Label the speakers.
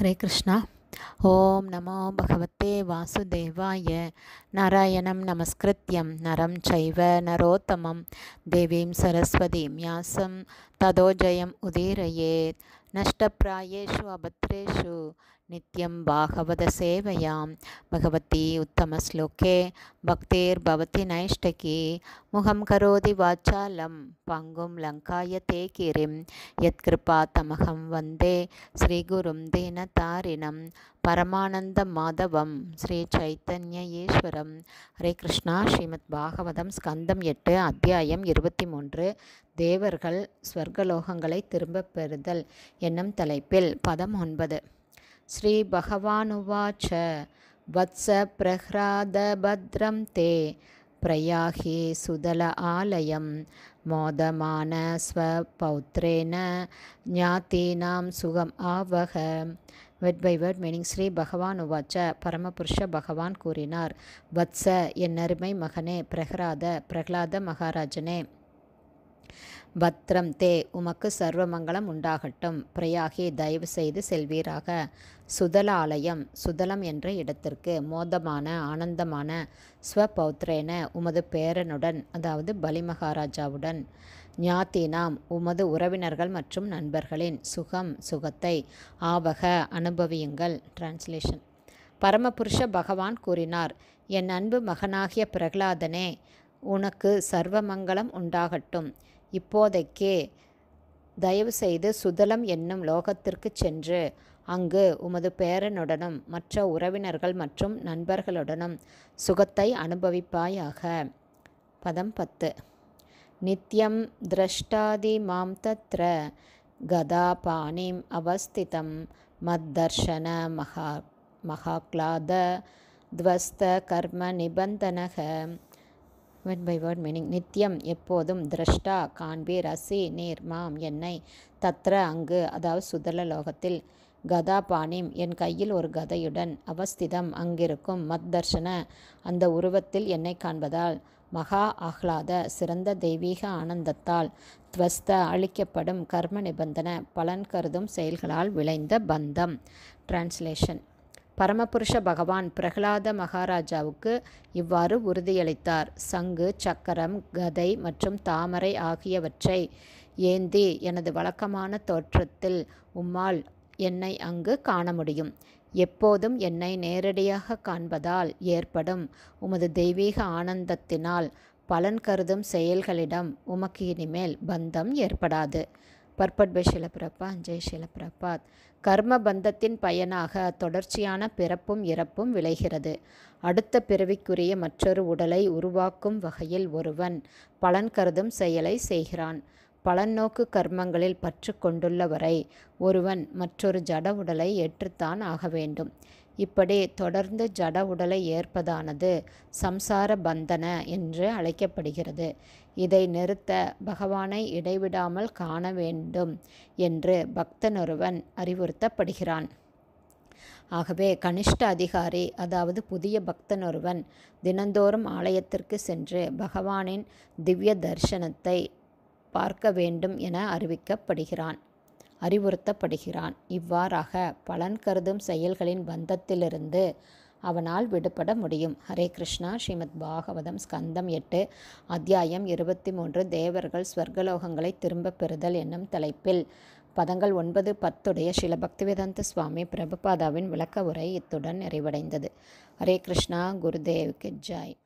Speaker 1: ஹரே கிருஷ்ணா. ஓம் நமோ பகவத்தே வாசுதேவாய. நாராயணம் நமஸ்கிருத்யம் நரம் சைவ நரோத்தமம் தேவீம் சரஸ்வதீம் யாசம் ததோ ஜெயம் உதீரயேத். நஷ்டப்ராயேஷு அபத்ரேஷு நித்யம் பாகவத சேவையாம் பகவதி உத்தமஸ்லோகே பக்தேர் பவதி நைஷ்டகி முகம் கரோதி வாச்சாலம் பங்கும் லங்காய தே கிரிம் யத்கிருபா தமகம் வந்தே ஸ்ரீகுரும் தீனதாரிணம் பரமானந்த மாதவம் ஸ்ரீ சைத்தன்ய ஈஸ்வரம். ஹரே கிருஷ்ணா. ஸ்ரீமத் பாகவதம் ஸ்கந்தம் 8 அத்தியாயம் 23 தேவர்கள் ஸ்வர்கலோகங்களை திரும்பப் பெறுதல் என்னும் தலைப்பில் பதம் 9. ஸ்ரீ பகவானுவாச்ச வத்ச பிரஹ்லாத பத்ரம் தே பிரயாஹி சுதல ஆலயம் மோதமான ஸ்வபௌத்ரேன ஞாதீனாம் சுகம் ஆவக. Word by word meaning. ஸ்ரீ பகவான் உவாச்ச, பரமபுருஷ பகவான் கூறினார். வத்ச, என் அருமை மகனே, பிரகலாத மகாராஜனே, பத்ரம் தே, உமக்கு சர்வமங்கலம் உண்டாகட்டும். பிரயாகி, தயவு செய்து செல்வீராக. சுதல ஆலயம், சுதலம் என்ற இடத்திற்கு. மோதமான, ஆனந்தமான. ஸ்வபௌத்ரேன, உமது பேரனுடன், அதாவது பலி மகாராஜாவுடன். ஞாத்தீனாம், உமது உறவினர்கள் மற்றும் நண்பர்களின். சுகம், சுகத்தை. ஆவக, அனுபவியுங்கள். டிரான்ஸ்லேஷன். பரமபுருஷ பகவான் கூறினார், என் அன்பு மகனாகிய பிரகலாதனே, உனக்கு சர்வமங்கலம் உண்டாகட்டும். இப்போதைக்கே தயவு செய்து சுதலம் என்னும் லோகத்திற்கு சென்று அங்கு உமது பேரனுடனும் மற்ற உறவினர்கள் மற்றும் நண்பர்களுடனும் சுகத்தை அனுபவிப்பாயாக. பதம் 10. நித்யம் திரஷ்டாதி மாம் தத்ர கதா பாணிம் அவஸ்திதம் மத்தர்ஷன மகாக்லாத துவஸ்த கர்ம நிபந்தனக. Word by word meaning. நித்தியம், எப்போதும். திரஷ்டா, காண்பீர். அசி, நீர். மாம், என்னை. தத்ர, அங்கு, அதாவது சுதல லோகத்தில். கதா பாணிம், என் கையில் ஒரு கதையுடன். அவஸ்திதம், அங்கிருக்கும். மத்தர்ஷன, அந்த உருவத்தில் என்னை காண்பதால். மகா ஆஹ்லாத, சிறந்த தெய்வீக ஆனந்தத்தால். துவஸ்த, அழிக்கப்படும். கர்ம நிபந்தன, பலன் கருதும் செயல்களால் விளைந்த பந்தம். டிரான்ஸ்லேஷன். பரமபுருஷ பகவான் பிரகலாத மகாராஜாவுக்கு இவ்வாறு உறுதியளித்தார். சங்கு, சக்கரம், கதை மற்றும் தாமரை ஆகியவற்றை ஏந்தி எனது வழக்கமான தோற்றத்தில் உம்மால் என்னை அங்கு காண முடியும். எப்போதும் என்னை நேரடியாக காண்பதால் ஏற்படும் உமது தெய்வீக ஆனந்தத்தினால் பலன் கருதும் செயல்களிடம் உமக்கு இனிமேல் பந்தம் ஏற்படாது. Purport by Sheela Prabhat. ஜெய் ஷீல பிரபாத். கர்ம பந்தத்தின் பயனாக தொடர்ச்சியான பிறப்பும் இறப்பும் விளைகிறது. அடுத்த பிறவிக்குரிய மற்றொரு உடலை உருவாக்கும் வகையில் ஒருவன் பலன் கருதும் செயலை செய்கிறான். பலன்னோக்கு கர்மங்களில் பற்று கொண்டுள்ளவரை ஒருவன் மற்றொரு ஜட உடலை ஏற்றுத்தான் ஆக வேண்டும். இப்படி தொடர்ந்து ஜட உடலை ஏற்பதானது சம்சார பந்தன என்று அழைக்கப்படுகிறது. இதை நிறுத்த பகவானை இடைவிடாமல் காண வேண்டும் என்று பக்தனொருவன் அறிவுறுத்தப்படுகிறான். ஆகவே கனிஷ்ட அதிகாரி, அதாவது புதிய பக்தனொருவன் தினந்தோறும் ஆலயத்திற்கு சென்று பகவானின் திவ்ய தரிசனத்தை பார்க்க வேண்டும் என அறிவுறுத்தப்படுகிறான். இவ்வாறாக பலன் கருதும் செயல்களின் பந்தத்திலிருந்து அவனால் விடுபட முடியும். ஹரே கிருஷ்ணா. ஸ்ரீமத் பாகவதம் ஸ்கந்தம் 8 அத்தியாயம் 23 தேவர்கள் ஸ்வர்கலோகங்களை திரும்பப் பெறுதல் என்னும் தலைப்பில் பதங்கள் 9, 10 ஸ்ரீல பக்திவேதாந்த சுவாமி பிரபுபாதாவின் விளக்க உரை இத்துடன் நிறைவடைந்தது. ஹரே கிருஷ்ணா. குருதேவ்க்கு ஜெய்.